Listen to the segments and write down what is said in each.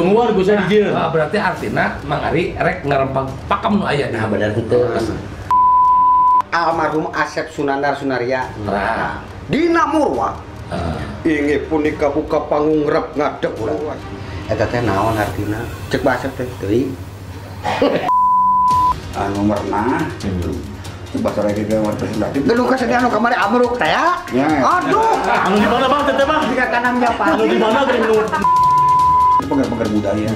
tungguan gue saya dijieun. Berarti artinya Mang Ari rek ngarempang pakem nu aya. Nah benar itu. Almarhum Asep Sunandar Sunaria. Nah, Dina Murwa. Inge punika buka panggung rep ngadep urang. Eta teh naon artina? Cek bahasa teh teuing. Anu merna. Coba sore ge representatif. Geulung kasediaan nu kamari amruk teh ya. Aduh. Anu di mana Bang teh Bang? Di kanan Japa. Anu di mana geuning Penger-penger budaya.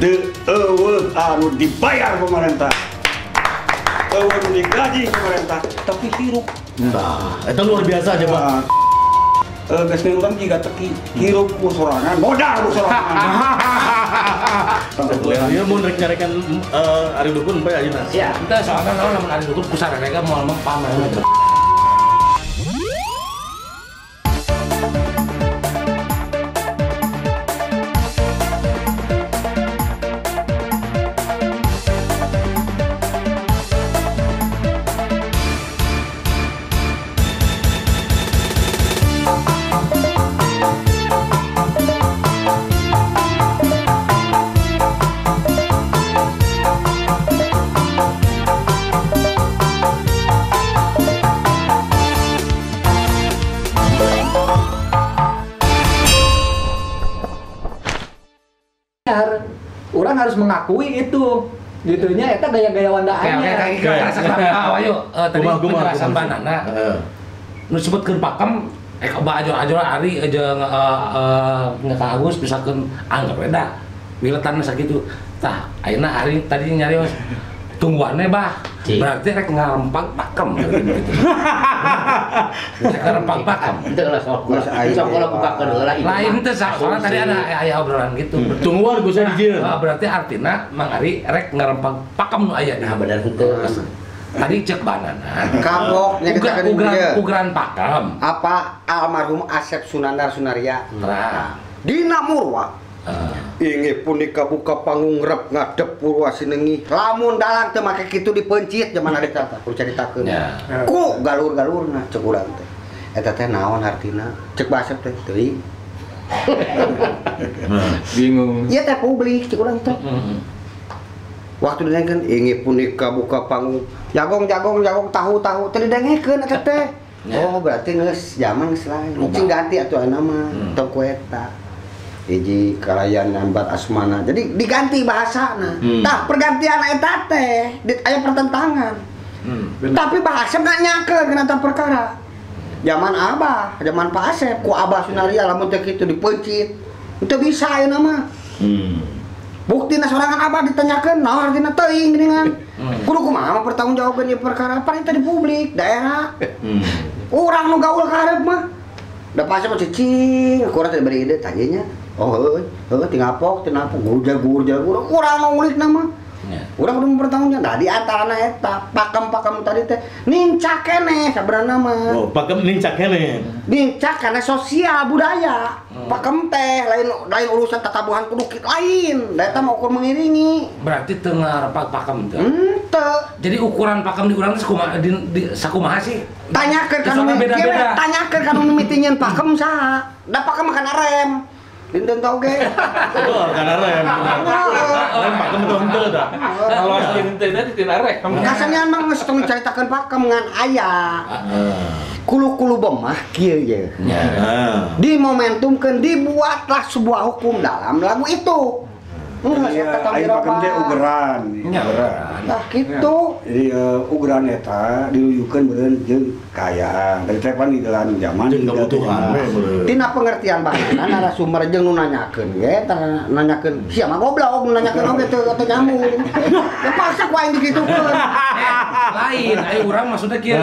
Teu eueuh anu dibayar pemerintah. Eueuh nu digaji pemerintah, tapi hirup. Nah, eta luar biasa aja Bang. Geus nonton jiga teki hirup ku sorangan, modal ku sorangan. Dia mau nyarekan Ari Dukun bae ayeuna. ya, kita soalnya lamun Ari Dukun kusararega moal pamer. Orang harus mengakui itu gitunya eta gaya-gaya wandaannya. Ayo tadi penjelasan banana. Nu sebutkeun pakem ba ajor-ajor Ari jeung Kang Agus misalkeun anggap we da wiletan sakitu. Tah ayeuna Ari tadi nyarios tungguannya bah berarti rek ngarempang pakem gitu. Ngarempang pakem. Teu lah sok kalau bukakeun heula Lain teh soalnya tadi ada aya obrolan gitu. Tungguan gue saya dijieun. Berarti artinya Mang Ari rek ngarempang pakem nu aya. Nah benar itu. Tadi cek banana. Kapok nya kita kan ugeran pakem. apa almarhum Asep Sunandar Sunaria. Nah, Dina Murwa. Inge punika buka panggung rep ngadep Purwasinengi. Lamun dalang teu make kitu dipencit zaman ari tata kudu caritakeun. Ya. Ku galur-galurna cek urang teh. Eta teh naon artina? Cek bahasa teh teuing. Bingung. Ieu teh publik cek urang teh. Waktu didengekeun inge punika buka panggung jagong tahu teh didengekeun eta teh. Oh berarti geus zaman geus lain. Cing ganti atuh nama tong ku eta. Hiji kalayan nambat asmana. Jadi diganti bahasana. Tah pergantian eta teh aya pertentangan. Tapi bahasa nggak nyakeun kana perkara. Zaman Abah, zaman Pak Asep, ku Abah Sunaria lamun teh kitu dipencit. Teu bisa ayeuna mah. Buktina sorangan Abah ditanyakeun naon artina teuing geuningan. Kudu kumaha pertanggungjawabkeun ieu perkara paling teh di publik daerah. Urang nu gaul ka hareup mah. Da Pak Asep mah cicing, kurang teh beri ide tanyanya. Oh heuh tinggal pok gurja urang nu ngulik nama. Urang kudu mempertanggungjawab. Da di antarana eta pakem-pakem tadi teh nincak keneh sabenerna mah. Oh, pakem nincak keneh. Nincak karena sosial budaya. Pakem teh lain urusan tatabuhan kudu lain. Da eta mah ukur mengiringi. Berarti teu ngarempang pakem teu. Teu. Jadi ukuran pakem di urang teh sakumaha sih? Tanyakeun ka nu beda-beda. Tanyakeun ka nu mitingieun pakem saha. Da pakem kana rem. Dinten tau ge. Oh, karena rem. Rem pakem teu henteu da. Kalau teu teu rem. Kasanean mah geus tong caritakeun pakem ngan aya. Kulu-kulu bemah kieu ye. Di momentumkeun dibuatlah sebuah hukum dalam lagu itu. Ayo pakem teh ugeran. Nah kitu. Jadi ugeran eta diluyukeun beureun jeung kaayaan. Tadi teh pan di dalam zaman Jeung kebutuhan we beureun. Tina pengertian bahanna narasumber jeung nu nanyakeun ge nanyakeun sia mah goblok nu nanyakeun oge teu nyambung. Ya paksa ku aing dikitukeun. Lain, aya urang maksudnya kieu.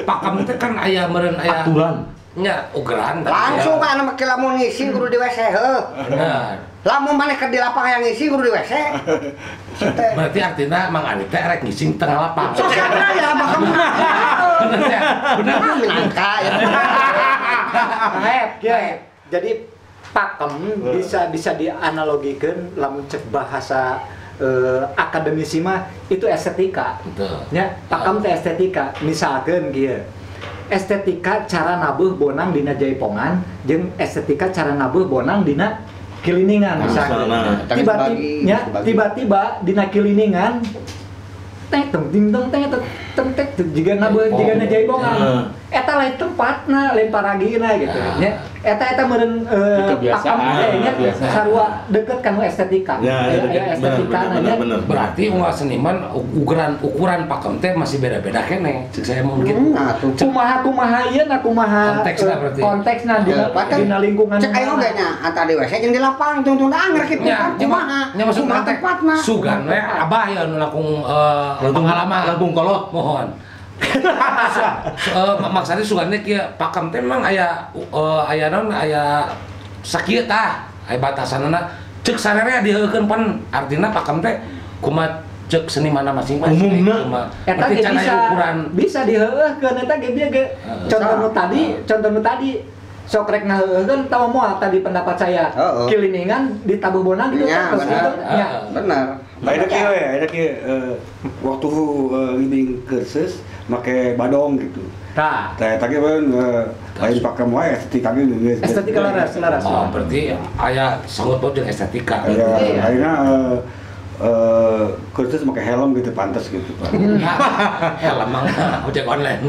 Pakem teh kan aya meureun aya Aturan. nya ugeran tadi. Langsung ka anu make lamun ngisi kudu di WC heuh. Bener. Lamun maneh ke di lapang yang ngisi kudu di WC. Berarti artinya Mang Ari teh rek ngising tengah lapang. Sosial budaya bakal Bener ya? Bener. minangka ya. Jadi pakem bisa dianalogikeun lamun cek bahasa akademisi mah itu estetika. Betul. Ya, pakem teh estetika. Misalkeun kieu. Estetika cara nabuh bonang dina jaipongan jeung estetika cara nabuh bonang dina kiliningan misalnya. Tiba-tiba dina kiliningan teh teng ting teng teh teng teh jiga jaibongan eta lain tempatna lain paragina gitu nya eta meureun kebiasaan sarua deukeut kanu estetika estetika bener. Berarti unggal seniman ukuran pakem teh masih beda-beda keneh cek saya mau gitu. Kumaha ieu konteksna dina lingkungan cek ayo ge nya anta di WC jeung di lapang tungtung anger kitu kumaha nya maksud teh sugan we abah ya nu langkung pengalaman langkung kolot mohon. Maksudnya sugannya kieu pakem teh memang aya naon aya sakieu tah aya batasanna ceuk sanere diheukeun pan artina pakem teh kumaha ceuk senimanna masing-masing umumna eta ge bisa diheueuhkeun eta ge bieu ge contoh nu tadi sok rek ngaheueuhkeun tahu moal tadi pendapat saya kiliningan di Tabubonan gitu kan benar. Ada waktu ngibing kursus make badong gitu. Tah. Tadi kan lain pakai wae estetika ge. Estetika laras. Oh, berarti aya sanggup paut jeung estetika. Akhirnya kursus pakai helm gitu pantas gitu. Helm mah ojek online.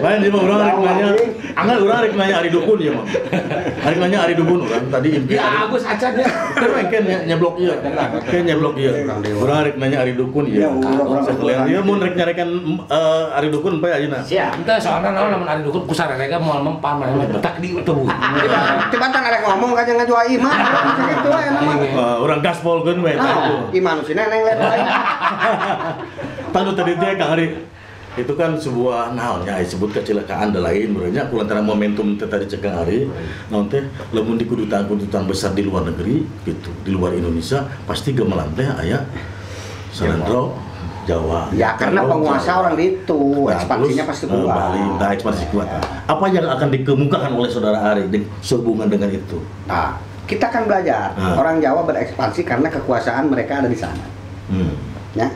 Lain di mah urang rek nanya, anggar urang rek nanya Ari Dukun ya, Mang. Rek nanya Ari Dukun urang tadi impian. Ya Agus acan ya. Kan nyeblok ieu. Kan nyeblok ieu. Urang rek nanya Ari Dukun ya. Sekalian ieu mun rek nyarekan Ari Dukun bae ayeuna. Siap. Teu soalna naon lamun Ari Dukun ku sarerega moal mempan mah betak di tubuh. Coba tang arek ngomong ka jangan jual iman. Kitu we mah. Urang gaspolkeun we tah. Manusia neng lain. Tanu tadi teh Kang Ari. Itu kan sebuah naonnya disebut kecelakaan lain berenya kulantaran momentum teh tadi cek Kang Ari. Naon teh lamun di kedutaan besar di luar negeri gitu, di luar Indonesia pasti gemelan teh aya Sarandro Jawa. Ya karena penguasa orang itu ekspansinya pasti kuat. Bali, ekspansi kuat. Apa yang akan dikemukakan oleh saudara Ari sehubungan dengan itu? Nah, kita kan belajar orang Jawa berekspansi karena kekuasaan mereka ada di sana. Ya.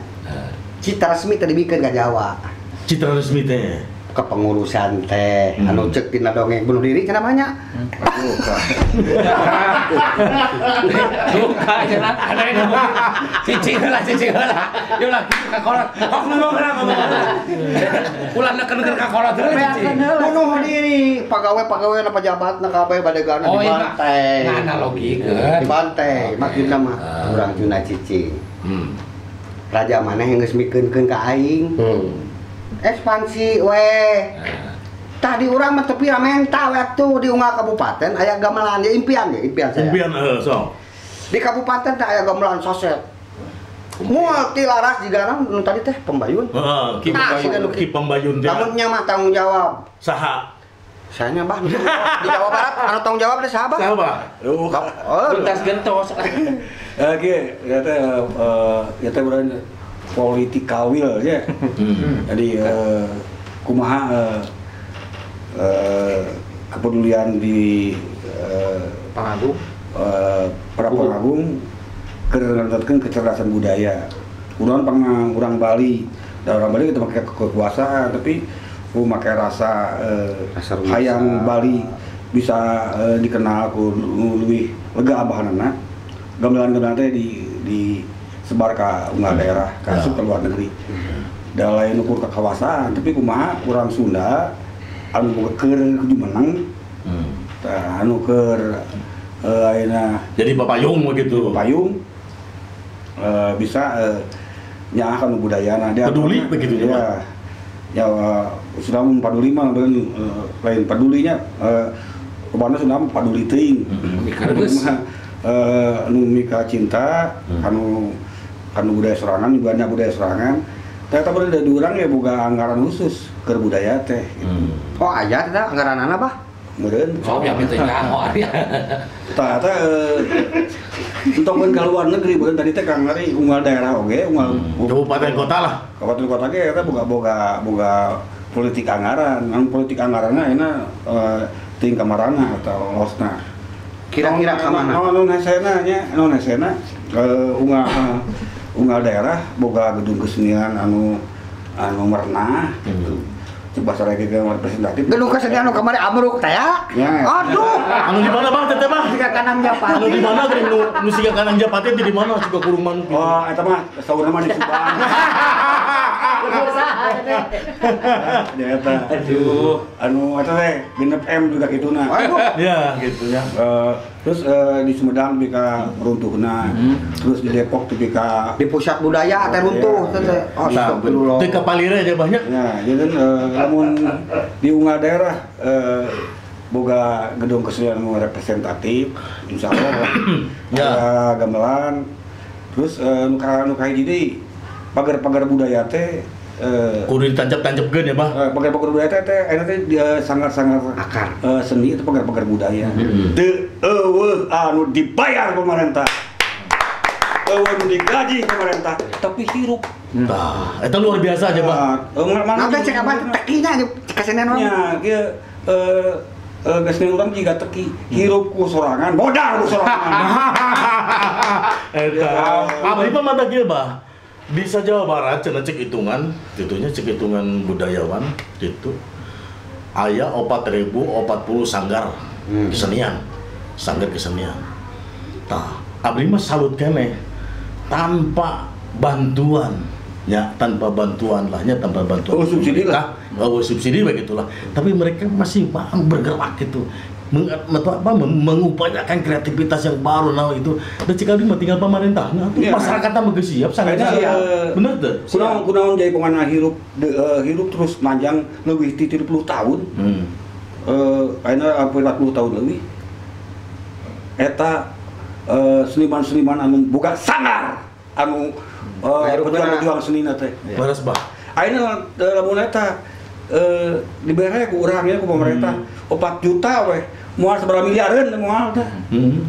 Cita resmi tadi bikin ke Jawa. Cita resmi teh kepengurusan teh anu cek tina dongeng bunuh diri kenapa nya? Luka cenah ada yang cicing heula. Yo lah ka kolot. Kok ngomong kenapa? Ulah neukeun ka kolot bunuh diri pagawe-pagawe na pejabatna kabeh badegana dibantai. Analogikeun. Dibantai maksudna mah urang cuna cicing. Raja maneh yang geus mikeunkeun ka aing. Ekspansi we. Tadi urang mah tepi ramenta we tuh di Unggah Kabupaten aya gamelan ya impian saya. Impian so. Di kabupaten teh aya gamelan soset. Multi laras jigarang nu tadi teh Pembayun. Ki Pembayun teh. Lamun nya mah tanggung jawab. Saha? Saya bah di Jawa Barat anu tanggung jawab teh saha, Bang? Tuntas gentos. Oke, ya teh urang political will ya. Jadi kumaha kepedulian di Pangagung para pengagung kerendatkeun kecerdasan budaya. Urang Bali, da urang Bali kita pakai kekuasaan tapi make rasa hayang Bali bisa dikenal ku leuwih lega abahanana. Gamelan-gamelan teh di sebar ka unggal daerah, ka ke luar negeri. Da lain ukur kekawasan, tapi kumaha urang Sunda anu boga keur kudu menang. Tah anu keur ayeuna jadi papayung begitu. Papayung bisa nyaah kana budayana dia peduli begitu ya. Ya sudah peduli mah lain pedulinya kemana sudah peduli teuing. Anu mika cinta anu budaya sorangan juga nya budaya sorangan ternyata bener dari urang ya boga anggaran khusus ke budaya teh Oh aya teh anggaranana bah meureun sok ya pintu nyaho ari ternyata untuk ke luar negeri bener tadi teh Kang Ari unggal daerah oge unggal kabupaten kota lah kabupaten kota ge eta boga politik anggaran anu politik anggaranna ayeuna ting kamarana atau losna kira-kira ka mana? Non hesena unggal daerah boga gedung kesenian anu merenah gitu. bahasa lagi ke representatif. Gedung kesenian anu kamari amruk teh ya. Ya. Aduh. Anu di mana Bang teteh Bang? Jika kanang Anu Japati. di mana geuning nu siga kanang Japati di mana juga kurung manuk. Oh, eta mah saurna mah di Subang. Ya eta. Aduh. Anu eta teh genep M juga kituna. Aduh. Ya, gitu ya. Terus di Sumedang bika runtuhna. Terus di Depok teh bika Di pusat budaya teh runtuh teh. Astagfirullah. Teu kapalire aja banyak. ya, jadi kan lamun di unggah daerah boga gedung kesenian anu representatif, insya Allah Ya. ada gamelan. Terus nu kahiji deui pagar-pagar budaya teh Kudu ditancap-tancapkeun ya, Bah. pagar-pagar budaya teh aya teh dia sangat-sangat Akar. seni itu pagar-pagar budaya. Teu eueuh anu dibayar pemerintah. Eueuh nu digaji pemerintah, tapi hirup. Tah, eta luar biasa aja, Bah. Nanti cek apa tekinya kesenian orang. Ya, kieu gesenian urang jiga teki hirup ku sorangan, modal ku sorangan. Eta. Abdi mah mata kieu, Bah. Bisa Jawa Barat cenah cek hitungan, gitunya cek hitungan budayawan gitu. Aya 4.040 sanggar kesenian. Sanggar kesenian. Tah, abdi mah salut keneh. Tanpa bantuan, ya tanpa bantuan lahnya tanpa bantuan. Oh, subsidi lah. Subsidi begitulah. Tapi mereka masih mau bergerak gitu. Mengupayakan kreativitas yang baru nah itu. Dan jika mah tinggal pemerintah, nah Ya. masyarakatnya mah geus siap sangat Kayaknya, siap. Bener tuh. Kunaon jadi pengana hirup hirup terus manjang leuwih ti 30 tahun. Ayeuna 40 tahun leuwih. Eta seniman-seniman anu boga sangar anu pejuang senina teh. Beres, Bah. Ayeuna lamun eta dibere ku urang ya ku pemerintah 4 juta we. Moal sabaraha miliareun moal teh.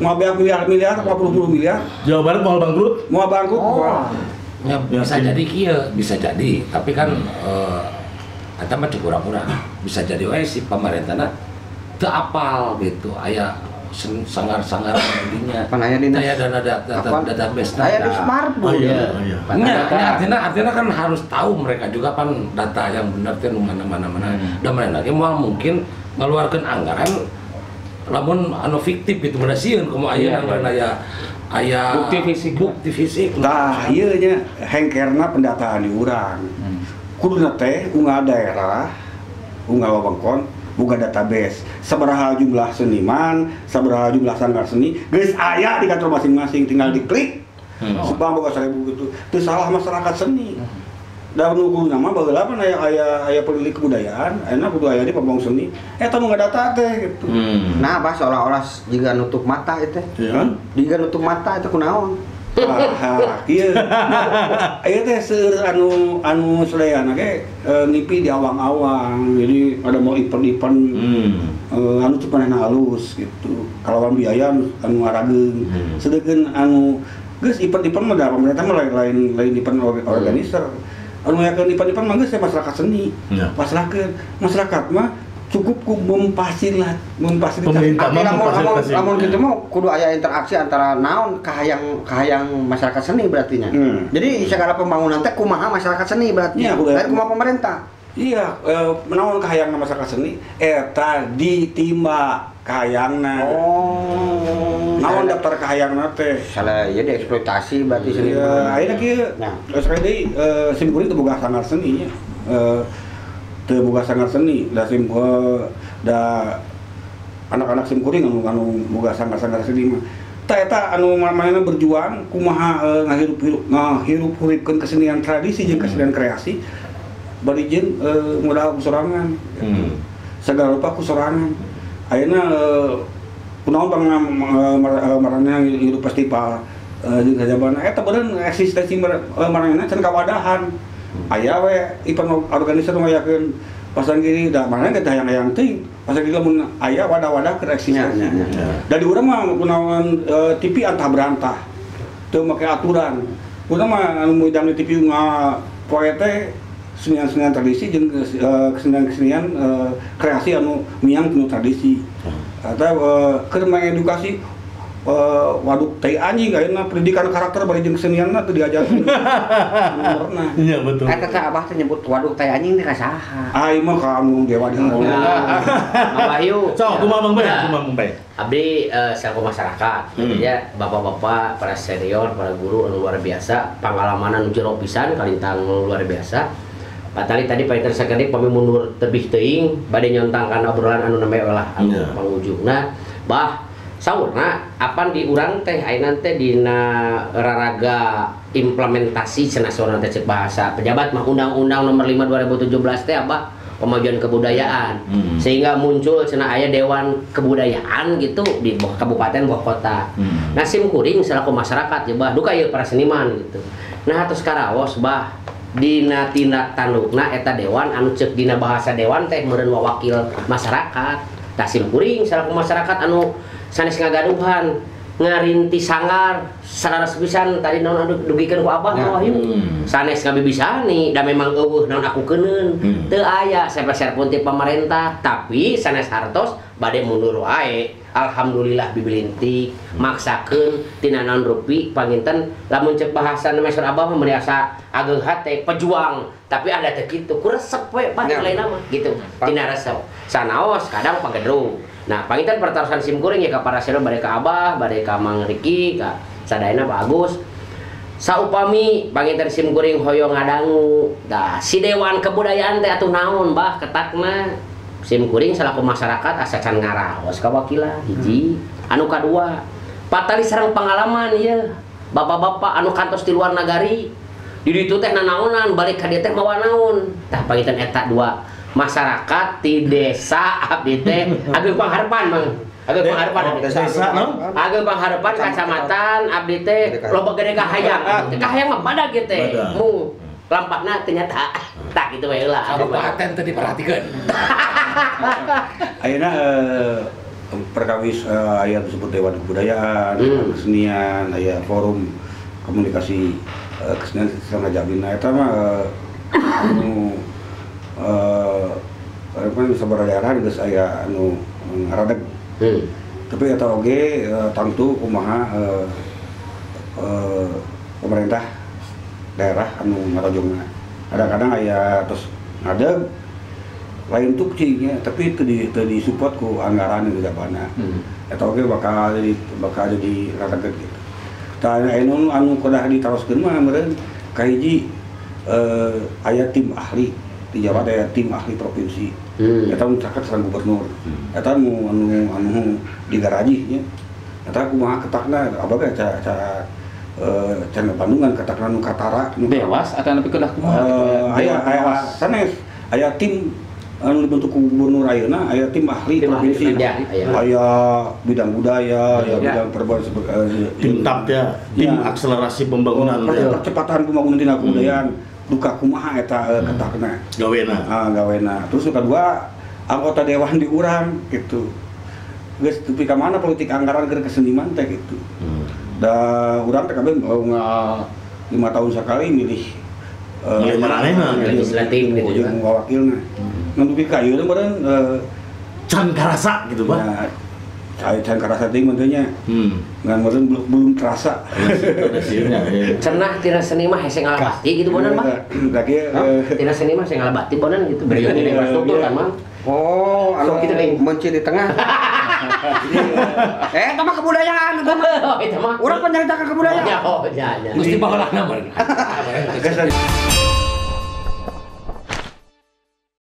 Moal beak miliar 40 miliar. Jawa Barat mau bangkrut. Moal bangkrut. moal. Ya, bisa jadi kieu, bisa jadi. Tapi kan eta mah cek urang-urang. Bisa jadi we si pemerintahna teu apal gitu. Aya sangar-sangar dinya. Pan aya dina. Aya database. Aya di smartphone. Oh iya, iya. Artinya kan harus tahu mereka juga kan data yang benar teh mana. Dan mana lagi mau mungkin ngeluarkan anggaran lamun anu fiktif gitu bener sieun kumaha aya anggaran aya bukti fisik. Tah ieu nya hengkerna pendataan di urang. Kuduna teh unggal daerah, unggal wewengkon boga database sabaraha jumlah seniman, sabaraha jumlah sanggar seni, geus aya di kantor masing-masing tinggal diklik. Subang boga 1000 gitu. Teu salah masyarakat seni. Da nu kudu mah baheula pan aya penilik kebudayaan, ayeuna kudu aya di pembong seni. Eta nu ngadata teh gitu. Nah, bah seolah-olah jika nutup mata itu. Iya. Jika nutup mata itu kunaon? Iya. Aya teh seueur anu soleana ge ngipi di awang-awang. Jadi ada mau event-event anu teu panehna halus gitu. Kalawan biaya anu ngarageun. Sedeukeun anu geus event-event mah da pemerintah mah lain event organizer. Anu ngayakeun event-event mah geus masyarakat seni. Ya. Masyarakat mah cukup ku memfasilitasi Pemerintah mah memfasilitasi. Lamun kitu mah kudu aya interaksi antara naon kahayang masyarakat seni berarti nya. Jadi segala pembangunan teh kumaha masyarakat seni berarti. Iya, kudu aya. Lain kumaha pemerintah. Iya, menawan kahayangna masyarakat seni eta ditimba kahayangna. Oh. Naon daftar kahayangna teh? Salah ieu dieksploitasi berarti seni. Iya, ayeuna kieu Nah. sekali deui simkuring teu boga sanggar seni nya. Teu boga sanggar seni, da anak-anak simkuring anu boga sanggar seni mah. Eta anu manehna berjuang kumaha ngahirup-hirupkeun kesenian tradisi jeung kesenian kreasi. Bari jeung modal kusorangan. Segala rupa kusorangan. Ayeuna kunaon marana hirup festival jeung kajabana eta beureun eksistensi marana can kawadahan. Aya we event organizer ngayakeun pasang gini da marana teh hayang-hayang teuing. Pasang gini lamun aya wadah-wadah keur eksistensi. Da di urang mah kunaon TV antah berantah. Teu make aturan. Urang mah anu midang di TV poe teh kesenian tradisi jeung kesenian kreasi anu miang tinu tradisi. Eta keur mengedukasi waduk teh anjing ayeuna pendidikan karakter bari jeung kesenianna teu diajarkeun. Benerna. Iya betul. Eta teh abah teh nyebut waduk teh anjing teh ka saha? Ai mah ka anu dewa di ngomong. Mang Wahyu. So, kumaha Mang Bay? Abdi selaku masyarakat, ya bapak-bapak, para senior, para guru anu luar biasa, pengalaman anu jero pisan kalintang luar biasa. Patali tadi Pak Sakadi pami mundur tebih teuing bade nyontang kana obrolan anu nembe ulah anu pangujungna. Bah saurna apan di urang teh ayeuna teh dina raraga implementasi cenah saurna teh cek bahasa pejabat mah Undang-Undang Nomor 5 2017 teh abah pemajuan kebudayaan sehingga muncul cenah aya dewan kebudayaan gitu di kabupaten bawah kota. Nah simkuring selaku masyarakat ya bah duka ieu para seniman gitu. Nah terus karaos bah dina tindak tandukna eta dewan anu ceuk dina bahasa dewan teh meureun wakil masyarakat. Tah simkuring selaku masyarakat anu sanes ngagaduhan ngarinti sanggar sararas pisan tadi naon dugikeun ku abah Mang Wahyu sanes ngabibisani da memang eueuh naon aku keuneun teu aya sepeser pun ti pamarentah tapi sanes hartos bade mundur wae alhamdulillah bibilintik maksakeun tina naon rupi panginten lamun ceuk bahasa mesor abah mah merasa ageng hate pejuang tapi ada teh kitu kuresep we Pak lainna mah gitu tina resep sanaos kadang pagedrung. Nah, pangitan pertarusan simkuring ya ka para senior bade ka Abah, bade ka Mang Riki, ka sadayana Pak Agus. Saupami pangitan simkuring hoyong ngadangu. Tah, si dewan kebudayaan teh atuh naon, Bah, ketakna. Simkuring selaku masyarakat asa can ngaraos ka wakilan hiji. Anu kadua, patali sareng pengalaman ieu. Bapak-bapak anu kantos di luar nagari. Di ditu teh nanaonan balik ka dieu teh mawa naon. Tah, pangitan eta dua masyarakat di desa abdi teh ageng pangharepan Mang ageng pangharepan desa naon ageng pangharepan kacamatan abdi teh loba gede kahayang kahayang mah badag gitu teh mu lampahna ternyata tak gitu we heula kabupaten teh diperhatikeun Ayeuna perkawis aya disebut Dewan Kebudayaan, kesenian, aya forum komunikasi kesenian sama Jabina eta mah anu kan sabaraha geus aya anu ngaradeg. Tapi eta oge tangtu kumaha pemerintah daerah anu ngarojongna. Kadang-kadang aya terus ngadeg lain tuk cingnya tapi teu disupport ku anggaran di Japana. Eta oge bakal jadi ngaradeg gitu. Tah anu kudah ditaroskeun mah meureun kahiji aya tim ahli di Jawa ada tim ahli provinsi. Eta mencatat sareng gubernur. Eta anu digaraji nya. Eta kumaha ketakna abah ge cara Bandungan ketakna nu katara nu dewas atawa nepi kedah kumaha aya sanes aya tim anu dibentuk gubernur ayeuna aya tim ahli provinsi. Aya bidang budaya, aya bidang tim TAP ya, tim akselerasi pembangunan percepatan pembangunan tina kebudayaan. Duka kumaha eta ketakna gawena terus kedua anggota dewan di urang gitu geus tepi ka mana politik anggaran keur keseniman teh gitu da urang teh kabeh 5 tahun sekali milih maranehna legislatif gitu kan wakilna ngan dupi ka ieu meureun can karasa gitu Bang can karasa teh meureunnya ngan meureun belum terasa cenah tina seni mah hese ngalabati gitu bonan mah tina seni mah hese ngalabati bonan gitu beri di infrastruktur kan Mang oh anu kitu nih menci di tengah eta mah kebudayaan itu mah urang penceritakan kebudayaan oh ya Gusti baheulana mah